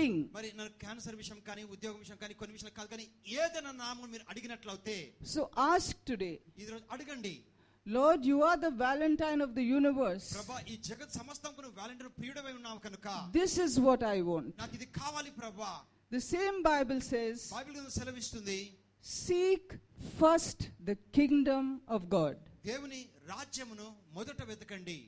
anything, మరి నా cancer విషయం కానీ ఉద్యోగం విషయం కానీ కొన్ని విషయాలు కాదు కానీ ఏదైనా నామమును మీరు అడిగినట్లయితే so ask today. ఈ రోజు అడగండి. Lord, you are the Valentine of the universe. ప్రభా ఈ జగత్ సమస్తంకు నువ్వు వాలంటీర్ ప్రియుడవై ఉన్నావు కనుక This is what I want. నాకు ఇది కావాలి ప్రభా. The same Bible says, Bible గ్రంథం సెలవిస్తుంది, seek first the kingdom of God. దేవుని రాజ్యమును మొదట వెతకండి.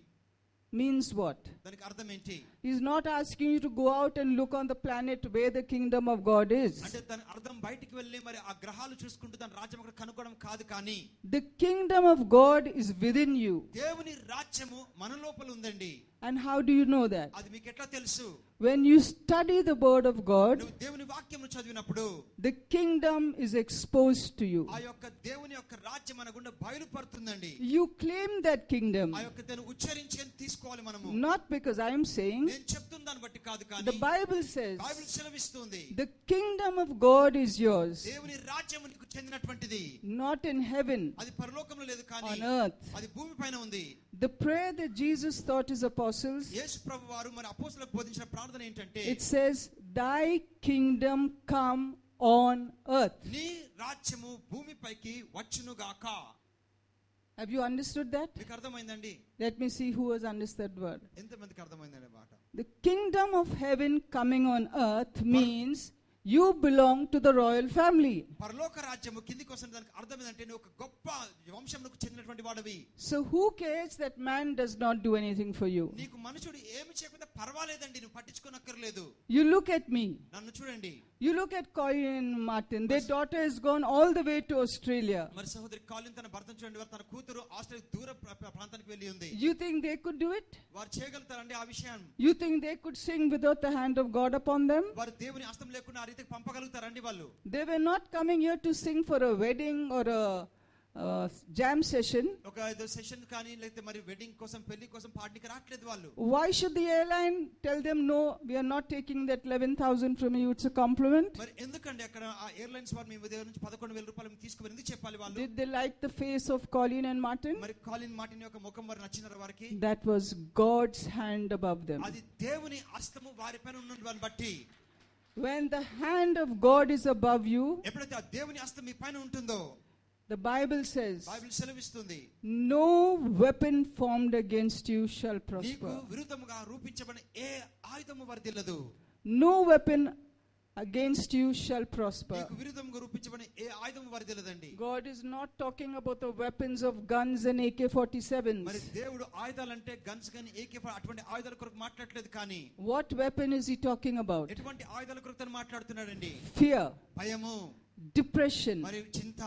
Means what? దానికి అర్థం ఏంటి? He's not asking you to go out and look on the planet where the kingdom of God is. అంటే దాని అర్థం బయటికి వెళ్ళి మరి ఆ గ్రహాలు చూసుకుంటూ దాని రాజ్యం అక్కడ కనుక్కోవడం కాదు, కానీ The kingdom of God is within you. దేవుని రాజ్యము మన లోపల ఉందండి. And how do you know that? అది మీకు ఎట్లా తెలుసు? When you study the word of God, నువ్వు దేవుని వాక్యమును చదివినప్పుడు the kingdom is exposed to you. ఆ యొక్క దేవుని యొక్క రాజ్యం మన గుండా బయలుపడుతుందండి. You claim that kingdom. ఆ యొక్క దాన్ని ఉచ్చరించి తీసుకోవాలి మనము. Not because I am saying. నేను చెప్తున్న దాన్ని బట్టి కాదు, కానీ The Bible says, బైబిల్ సెలవిస్తుంది, the kingdom of God is yours. దేవుని రాజ్యం నీకు చెందినటువంటిది. Not in heaven, అది పరలోకంలో లేదు, కానీ on earth. అది భూమిపైన ఉంది. The prayer that Jesus taught his apostles, యేసు ప్రభువు వారు మరి అపోస్తలులకు బోధించిన ప్రార్థన ఏంటంటే, it says, thy kingdom come on earth. నీ రాజ్యము భూమిపైకి వచ్చును గాక. Have you understood that? మీకు అర్థమైందండి? Let me see who has understood the word. ఎంతమందికి అర్థమైందనే మాట? The kingdom of heaven coming on earth means you belong to the royal family. పరలోక రాజ్యము కిందికి వస్తున్న దానికి అర్థం ఏంటంటే నువ్వు ఒక గొప్ప వంశమునకు చెందినటువంటి వాడివి. So who cares that man does not do anything for you? నీకు మనుషుడు ఏమి చేయకపోతే పర్వాలేదండి, నువ్వు పట్టించుకోనక్కర్లేదు. You look at me. నన్ను చూడండి. You look at Colin and Martin. Their daughter has gone all the way to Australia. మరి సహోదరి కాలిన్ తన భర్తను చూడండి, వారు తన కూతురు ఆస్ట్రేలియా దూర ప్రాంతానికి వెళ్ళి ఉంది. You think they could do it? వారు చేయగలుగుతారండి ఆ విషయం? You think they could sing without the hand of God upon them? వారు దేవుని హస్తం లేకుండా ఆ రీతికి పంపగలుగుతారండి వాళ్ళు? They were not coming here to sing for a wedding or a jam session. ఒక ఏదో సెషన్ కానీ లేకపోతే మరి వెడ్డింగ్ కోసం పెళ్లి కోసం పార్టీకి రావట్లేదు వాళ్ళు. Why should the airline tell them no, we are not taking that 11,000 from you, it's a compliment? మరి ఎందుకండి అక్కడ ఆ ఎయిర్లైన్స్ వారు మీ దగ్గర నుంచి 11,000 రూపాయలు తీసుకుని ఎందుకు చెప్పాలి వాళ్ళు? Did they like the face of Colin and Martin? మరి కాలిన్ మార్టిన్ యొక్క ముఖం వారు నచ్చినారా వారికి? That was God's hand above them. అది దేవుని హస్తము వారిపైన ఉన్నదాన్ని బట్టి. When the hand of God is above you, ఎప్పుడైతే ఆ దేవుని హస్తం మీ పైన ఉంటుందో, the Bible says, బైబిల్ సెలవిస్తుంది, no weapon formed against you shall నీకు prosper. విరుద్ధముగా రూపించబడిన ఏ ఆయుధము వర్ధిల్లదు. No weapon against you shall prosper. నీకు విరుద్ధముగా రూపించబడిన ఏ ఆయుధము వర్ధిల్లదండి. God is not talking about the weapons of guns and AK-47s. మరి దేవుడు ఆయుధాలంటే గన్స్ గాని AK-47 అటువంటి ఆయుధాల కొరకు మాట్లాడట్లేదు, కానీ What weapon is he talking about? ఎటువంటి ఆయుధాల కొరకు తను మాట్లాడుతున్నాడండి? Fear, భయము, depression, మరి చింత,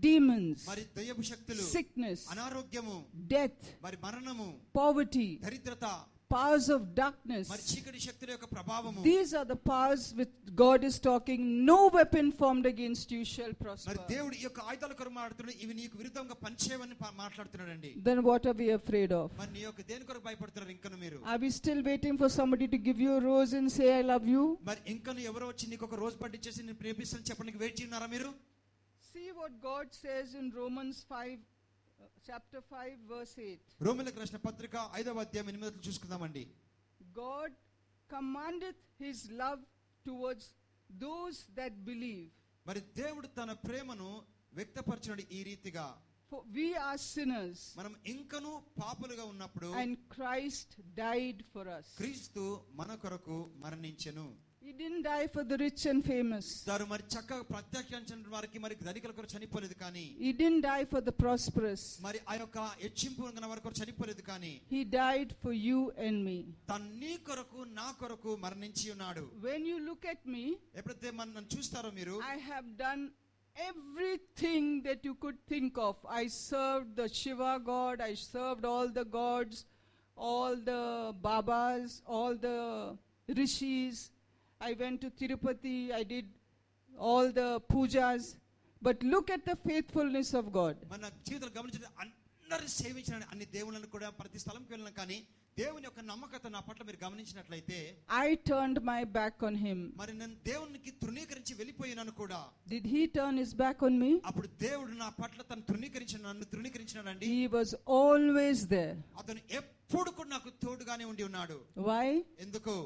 demons, మరి దయ్యపు శక్తులు, sickness, అనారోగ్యము, death, మరి మరణము, poverty, దరిద్రత, powers of darkness. మరి చీకటి శక్తుల యొక్క ప్రభావము. These are the powers which God is talking. No weapon formed against you shall prosper. మరి దేవుడు ఈ యొక్క ఆయుధాల కొరకు మాట్లాడుతున్నాడు, ఇవి నీకు విరుద్ధంగా పనిచేయవని మాట్లాడుతున్నాడండి. Then what are we afraid of? మరి నీ యొక్క దేని కొరకు భయపడుతున్నారు ఇంకను మీరు? Are we still waiting for somebody to give you a rose and say I love you? మరి ఇంకను ఎవరో వచ్చి నీకు ఒక రోజు పట్టించేసి నేను ప్రేమిస్తాను చెప్పడానికి వెయిట్ చేస్తున్నారా మీరు? See what God says in Romans 5, chapter 5, verse 8. రోమీయులకు రాసిన పత్రిక 5వ అధ్యాయం 8వ చూసుకుందామండి. God commandeth his love towards those that believe. మరి దేవుడు తన ప్రేమను వ్యక్తపరచినాడు ఈ రీతిగా, For we are sinners, మనం ఇంకను పాపులుగా ఉన్నప్పుడు and Christ died for us. క్రీస్తు మన కొరకు మరణించెను. He didn't die for the rich and famous. దారు మరి చక్కగా ప్రత్యక్షించిన వారికి మరి ధనికుల కొరకు చనిపోలేదు, కానీ He didn't die for the prosperous. మరి ఆ యొక్క హెచ్చింపు ఉన్న వారి కొరకు చనిపోలేదు, కానీ He died for you and me. తను నీ కొరకు నా కొరకు మరణించి ఉన్నాడు. When you look at me, ఎప్పుడైతే నన్ను చూస్తారో మీరు, I have done everything that you could think of. I served the Shiva god, I served all the gods, all the Babas, all the Rishis. I went to Tirupati, I did all the pujas. But look at the faithfulness of God. మన జీవితాలు గమనించండి, అందరిని సేవించిన అన్ని దేవుళ్ళను కూడా ప్రతి స్థలంకి వెళ్ళిన, కానీ దేవుని యొక్క నమ్మకత నా పట్ల మీరు గమనించినట్లయితే, I turned my back on him. మరి నేను దేవునికి తృణీకరించి వెళ్ళిపోయినాను కూడా. Did he turn his back on me? అప్పుడు దేవుడు నా పట్ల తను నన్ను తృణీకరించినాడండి. He was always there. అతను ఎప్పుడు కూడా నాకు తోడుగానే ఉండి ఉన్నాడు. Why? ఎందుకు?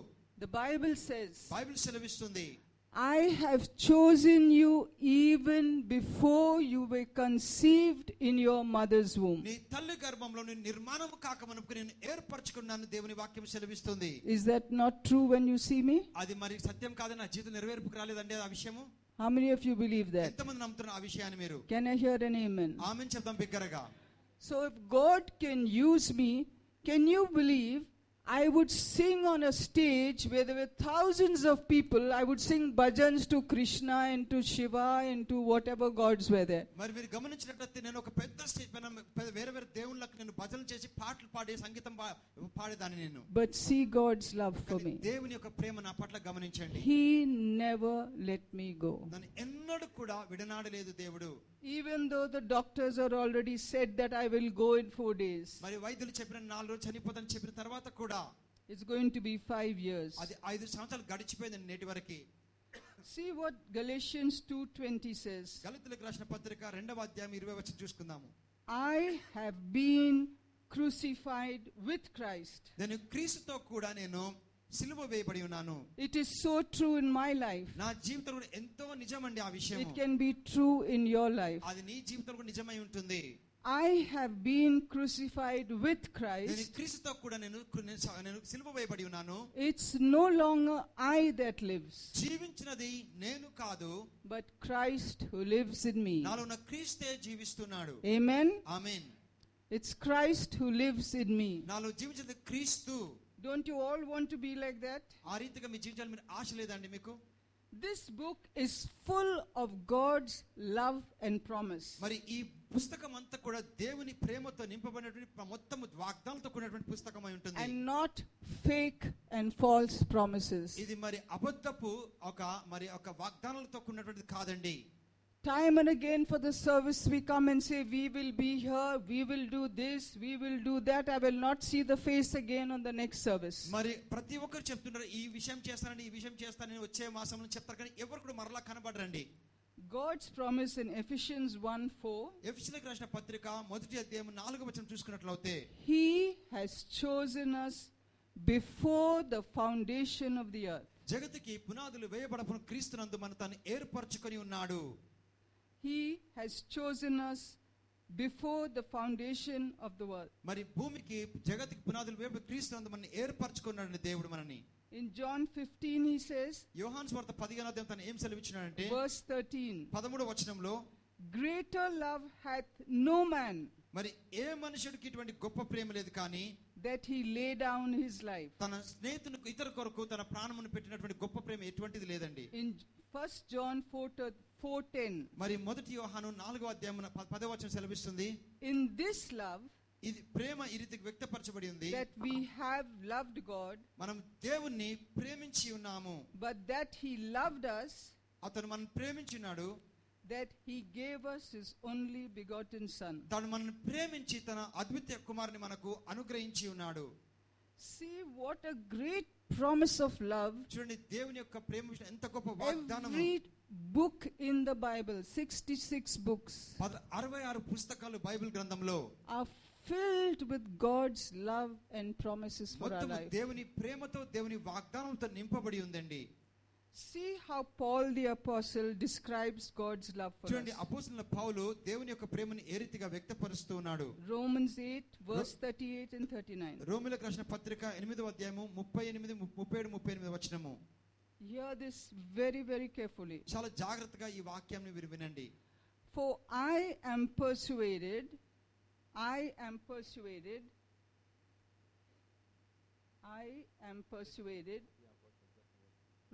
The Bible says, బైబిల్ సెలవిస్తుంది, I have chosen you even before you were conceived in your mother's womb. నీ తల్లి గర్భంలో నేను నిర్మాణము కాకమునుపు నేను ఏర్పరచుకున్నాను దేవుని వాక్యం సెలవిస్తుంది. Is that not true when you see me? అది మరి సత్యం కాదని నా జీవితం నెరవేర్పుకు రాలేదండి ఆ విషయము. How many of you believe that? ఎంతమంది నమ్ముతున్నారు ఆ విషయాన్ని మీరు? Can I hear an amen? ఆమేన్ చెప్దాం బిగ్గరగా. So if God can use me, can you believe I would sing on a stage where there were thousands of people? I would sing bhajans to Krishna and to Shiva and to whatever gods were there. మరి మీరు గమనించినట్లయితే నేను ఒక పెద్ద stage పైన వేరే వేరే దేవుళ్ళకి నేను భజనలు చేసి పాటలు పాడి సంగీతం పాడేదాన్ని నేను. But see God's love for me. దేవుని యొక్క ప్రేమ నా పట్ల గమనించండి. He never let me go. నన్ను ఎన్నడూ కూడా విడనాడలేదు దేవుడు. Even though the doctors are already said that I will go in 4 days. మరి వైద్యులు చెప్పిన 4 రోజులు చనిపోతానని చెప్పిన తర్వాత కూడా It's going to be 5 years. అది 5 సంవత్సరాలు గడిచిపోయింది నేటి వరకు. See what Galatians 2:20 says. గలతీయులకు రాసిన పత్రిక 2వ అధ్యాయం 20 వచనం చూసుకుందాము. I have been crucified with Christ. నేను క్రీస్తుతో కూడా నేను సిలువ వేయబడి ఉన్నాను. It is so true in my life. నా జీవితంలో ఎంతో నిజమండి ఆ విషయం. It can be true in your life. అది నీ జీవితంలో కూడా నిజమై ఉంటుంది. I have been crucified with Christ. నేను క్రీస్తుతో కూడా నేను సిలువ వేయబడి ఉన్నాను. It's no longer I that lives. జీవించినది నేను కాదు, but Christ who lives in me. నాలో ఉన్న క్రీస్తే జీవిస్తున్నాడు. Amen. Amen. It's Christ who lives in me. నాలో జీవించేది క్రీస్తు. Don't you all want to be like that? ఆ రీతిగా మీ జీవితాలు మీరు ఆశ లేదండి మీకు? This book is full of God's love and promise. మరి ఈ పుస్తకం అంతా కూడా దేవుని ప్రేమతో నింపబడినటువంటి మొత్తం వాగ్దానాలతో కూడినటువంటి పుస్తకమై ఉంటుంది. And not fake and false promises. ఇది మరి అబద్ధపు ఒక వాగ్దానాలతో కూడినటువంటిది కాదండి. Time and again for the service we come and say we will be here, we will do this, we will do that. I will not see the face again on the next service. మరి ప్రతి ఒక్కరు చెప్తున్నారు ఈ విషయం చేస్తానని ఈ విషయం చేస్తానని వచ్చే మాసంలో చెప్తారు కానీ ఎవరు కూడా మరలా కనబడరండి. God's promise in Ephesians 1:4. ఎఫెసీయులకు రాసిన పత్రిక 1వ అధ్యాయం 4వ వచనం చూసుకున్నట్లయితే He has chosen us before the foundation of the earth. జగతికి పునాదులు వేయబడపున క్రీస్తునందు మన తాను ఏర్పరచుకొని ఉన్నాడు. He has chosen us before the foundation of the world. మరి భూమికి జగతికి పునాదులు వేయబడి క్రీస్తునందు మనల్ని ఏర్పరచుకున్నాడు దేవుడు మనని. In John 15 he says, యోహాను సువార్త 15వ అధ్యాయం తను ఏం సెలవిచ్చినాడంటే verse 13, 13వ వచనంలో greater love hath no man, మరి ఏ మనుషుడికి ఇటువంటి గొప్ప ప్రేమ లేదు కానీ that he lay down his life. తన స్నేహితునికి ఇతర కొరకు తన ప్రాణమును పెట్టినటువంటి గొప్ప ప్రేమ ఎటువంటిది లేదండి. In 1 John 4:10, మరి మొదటి యోహాను 4వ అధ్యాయం 10వ వచనం సెలవిస్తుంది, in this love ఇది ప్రేమ ఈ రీతికి వ్యక్తపరచబడి ఉంది, that we have loved God, మనం దేవుణ్ణి ప్రేమించి ఉన్నాము, but that he loved us, అతను మనం ప్రేమించున్నాడు, that he gave us his only begotten son. తాను మనల్ని ప్రేమించి తన అద్వితీయ కుమారుని మనకు అనుగ్రహించి ఉన్నాడు. See what a great promise of love. చూడండి దేవుని యొక్క ప్రేమ విషయం ఎంత గొప్ప వాగ్దానము. Every book in the Bible, 66 books, 66 పుస్తకాలు బైబిల్ గ్రంథంలో are filled with God's love and promises for our life. దేవుని ప్రేమతో దేవుని వాగ్దానంతో నింపబడి ఉందండి. See how Paul the apostle describes God's love for చూడండి us. అపోస్తలుడైన పౌలు దేవుని యొక్క ప్రేమను ఏ రీతిగా వ్యక్తపరుస్తూ ఉన్నాడు. Romans 8 verse 38 and 39. రోమీయులకు రాసిన పత్రిక 8వ అధ్యాయము 38, 37, 38 వచనము. Hear this very very carefully. చాలా జాగ్రత్తగా ఈ వాక్యాన్ని మీరు వినండి. For I am persuaded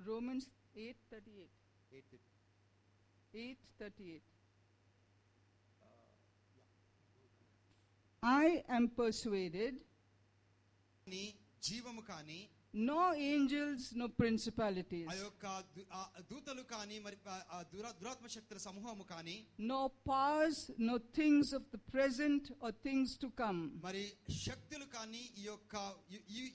Romans 8:38. 8:38. I am persuaded నీ జీవము కానీ no angels, no principalities, ఆ యొక్క దూతలు కానీ మరి దురాత్మ శక్తుల సమూహము కానీ no powers, no things of the present or things to come, మరి శక్తులు కానీ ఈ యొక్క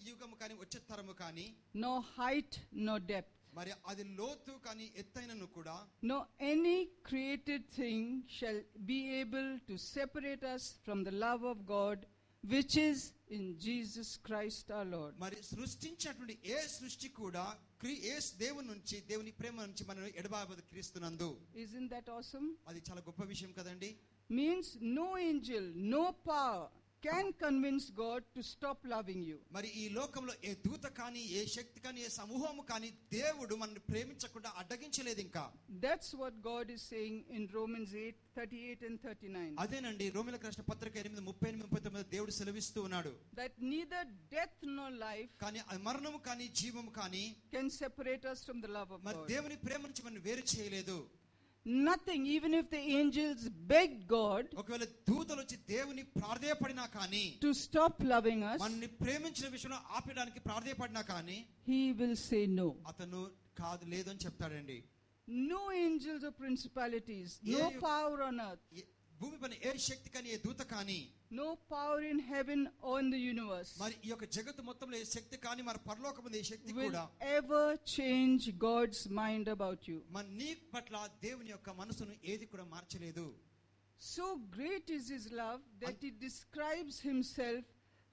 యుగము కానీ వచ్చే తరము కానీ no height, no depth, మరి అది లోతు కానీ ఎత్తైనను కూడా no any created thing shall be able to separate us from the love of God which is in Jesus Christ our Lord. మరి సృష్టించినటువంటి ఏ సృష్టి కూడా దేవుని నుంచి, దేవుని ప్రేమ నుంచి మనం ఎడబాబది క్రీస్తునందు. Isn't that awesome? అది చాలా గొప్ప విషయం కదండి. Means no angel, no power can convince God to stop loving you. మరి ఈ లోకంలో ఏ దూత కానీ, ఏ శక్తి కానీ, ఏ సమూహము కానీ దేవుడు మనల్ని ప్రేమించకుండా అడ్డగించలేదు ఇంకా. That's what God is saying in Romans 8:38 and 39. అదేనండి రోమీయులకు రాసిన పత్రిక 8:38-39 దేవుడు సెలవిస్తూ ఉన్నాడు. That neither death nor life కానీ మరణము కానీ జీవము కానీ can separate us from the love of మరి God. దేవుని ప్రేమ నుంచి మనం వేరు చేయలేదు. Nothing, even if the angels begged God ఒకవేళ దూతలు వచ్చి దేవుని ప్రార్థేయపడినా కానీ, to stop loving us, మనల్ని ప్రేమించిన విషయంలో ఆపడానికి ప్రార్థేయపడినా కానీ, he will say no. అతను కాదు, లేదు అని చెప్తాడండి. No angels or principalities, no power on earth, భూమిపైన ఏ శక్తి కానీ, ఏ దూత కానీ, no power in heaven or in the universe మరి ఈ యొక్క జగత్తు మొత్తంలో ఏ శక్తి కానీ, మరి పరలోకముందు ఏ శక్తి will కూడా ever change God's mind about you. మన నీ పట్ల దేవుని యొక్క మనసును ఏది కూడా మార్చలేదు. So great is his love that he describes himself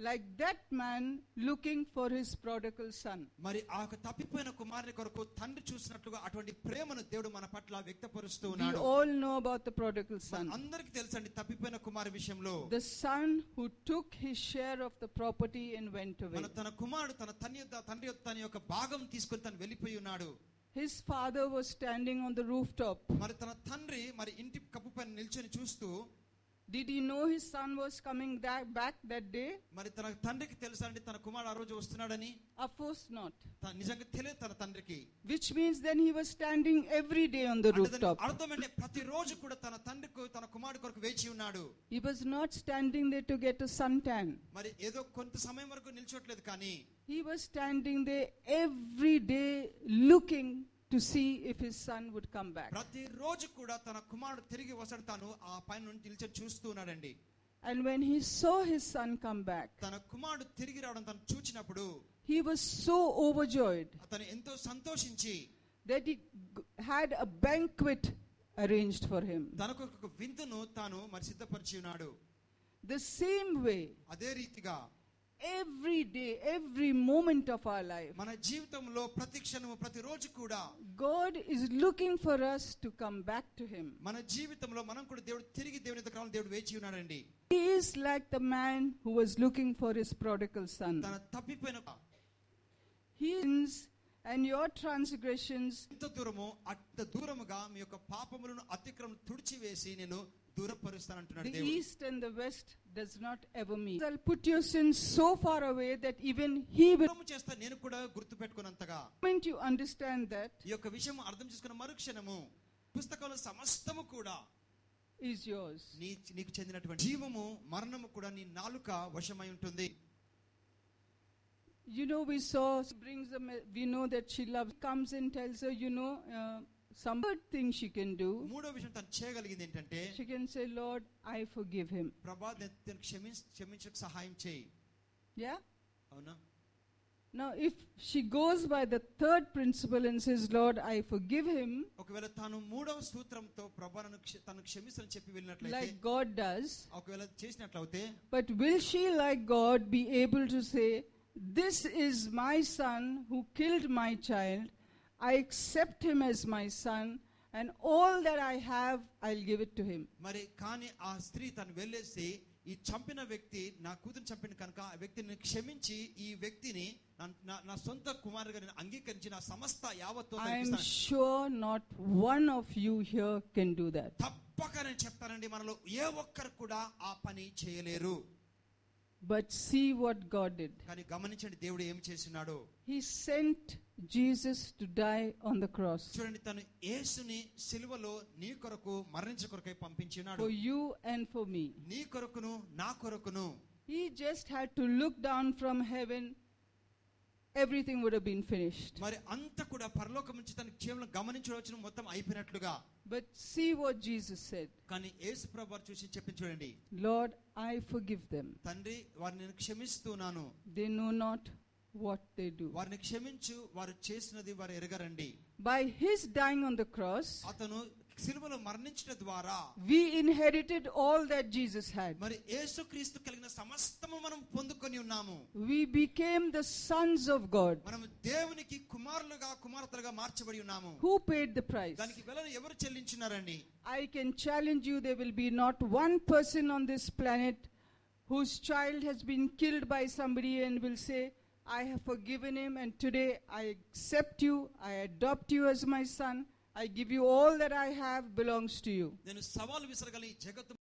like that man looking for his prodigal son. మరి ఆ తప్పిపోయిన కుమారుని కొరకు తండ్రి చూసినట్లుగా అటువంటి ప్రేమను దేవుడు మన పట్ల వ్యక్తపరుస్తూ We ఉన్నాడు. all know about the prodigal son. అందరికీ తెలుసండి తప్పిపోయిన కుమారు విషయంలో. The son who took his share of the property and went away. తన కుమారుడు తన తండ్రి తన యొక్క భాగం తీసుకొని తను వెళ్ళిపోయి ఉన్నాడు. His father was standing on the rooftop. మరి తన తండ్రి మరి ఇంటి కప్పు పైన నిల్చొని చూస్తూ, did he know his son was coming back that day? మరి తన తండ్రికి తెలుసా అండి తన కుమారుడు ఆ రోజు వస్తున్నాడని? Of course not. నిజంగా తెలియదు తన తండ్రికి. Which means then he was standing every day on the rooftop. అర్థం అంటే ప్రతి రోజు కూడా తన తండ్రికి తన కుమారుడు కొరకు వేచి ఉన్నాడు. He was not standing there to get a suntan. మరి ఏదో కొంత సమయం వరకు నిల్చోట్లేదు కానీ, he was standing there every day looking to see if his son would come back. ప్రతి రోజు కూడా తన కుమారుడు తిరిగి వస్తాడు తాను ఆ పైన నుండి నిల్చొని చూస్తూ ఉన్నాడండి. And when he saw his son come back, తన కుమారుడు తిరిగి రావడం తను చూచినప్పుడు he was so overjoyed అతను ఎంతో సంతోషించి that he had a banquet arranged for him. తనకు ఒక విందును తాను మరి సిద్ధపరిచి ఉన్నాడు. The same way, అదే రీతిగా every day, every moment of our life, మన జీవితంలో ప్రతి క్షణము ప్రతి రోజు కూడా God is looking for us to come back to him. మన జీవితంలో మనం కూడా దేవుడు తిరిగి దేవుని దగ్గర రావాలని దేవుడు వేచి ఉన్నాడండి. He is like the man who was looking for his prodigal son. తన తప్పిపోయిన He is, and your transgressions, ఎంత దూరము అంత దూరముగా మీ యొక్క పాపములను అతిక్రమం తుడిచివేసి నేను దూరపరుస్తానంటున్నాడు the దేవుడు. east and the west does not ever meet. I'll put your sins so far away that even he will. చేస్తా నేను కూడా గుర్తుపెట్టుకున్నంతగా. The moment you understand that, ఈ యొక్క విషయం అర్థం చేసుకున్న మరుక్షణము పుస్తకంలో సమస్తము కూడా is yours. నీకు చెందినటువంటి జీవము మరణము కూడా నీ నాలుక వశమై ఉంటుంది. You know, we know that she loves, comes and tells her, some good thing she can do. మూడో విషయం తను చేయగలిగింది ఏంటంటే, she can say, Lord, I forgive him. ప్రభా నేను క్షమించకు సహాయం చేయి. Yeah? అవునా? Now if she goes by the third principle and says, Lord, I forgive him, ఒకవేళ తాను మూడవ సూత్రంతో ప్రభా తను క్షమిస్తానని చెప్పి వెళ్ళినట్లయితే, like God does, ఒకవేళ చేసినట్లయితే, but will she, like God, be able to say, this is my son who killed my child, I accept him as my son, and all that I have, I'll give it to him. మరి కానీ ఆ స్త్రీ తను వెళ్ళేసి ఈ చంపిన వ్యక్తి నా కూతురు చంపిన కనుక ఆ వ్యక్తిని క్షమించి ఈ వ్యక్తిని నా సొంత కుమారుగా నేను అంగీకరించి నా సమస్త యావత్తు I am sure not one of you here can do that. తప్పక నేను చెప్తానండి, మనలో ఏ ఒక్కరు కూడా ఆ పని చేయలేరు. But see what God did. కానీ గమనించండి దేవుడు ఏం చేస్తున్నాడో. He sent Jesus to die on the cross. చూడండి తను యేసుని సిలువలో నీ కొరకు మరణించ కొరకై పంపించినాడు. For you and for me. నీ కొరకును నా కొరకును. He just had to look down from heaven. Everything would have been finished. మరి అంత కూడా పరలోకం నుంచి తన కేవలం గమనించవచ్చు మొత్తం అయిపోయినట్లుగా. But see what Jesus said. కానీ యేసు ప్రభువు చూసి చెప్పి చూడండి, Lord, I forgive them. తండ్రి వారిని నేను క్షమిస్తున్నాను. They know not what they do. వారిని క్షమించు, వారు చేసినది వారు ఎరగరండి. By his dying on the cross, అతను సిలువలో మరణించడం ద్వారా we inherited all that Jesus had. మరి యేసుక్రీస్తు కలిగిన సమస్తము మనం పొందుకొని ఉన్నాము. We became the sons of God. మనం దేవునికి కుమారులుగా కుమార్తెలుగా మార్చబడి ఉన్నాము. Who paid the price? దానికి వెలను ఎవరు చెల్లించినారండి? I can challenge you, there will be not one person on this planet whose child has been killed by somebody and will say, I have forgiven him and today I accept you, I adopt you as my son, I give you all that I have belongs to you. నేను సవాలు విసరగలి జగత్తు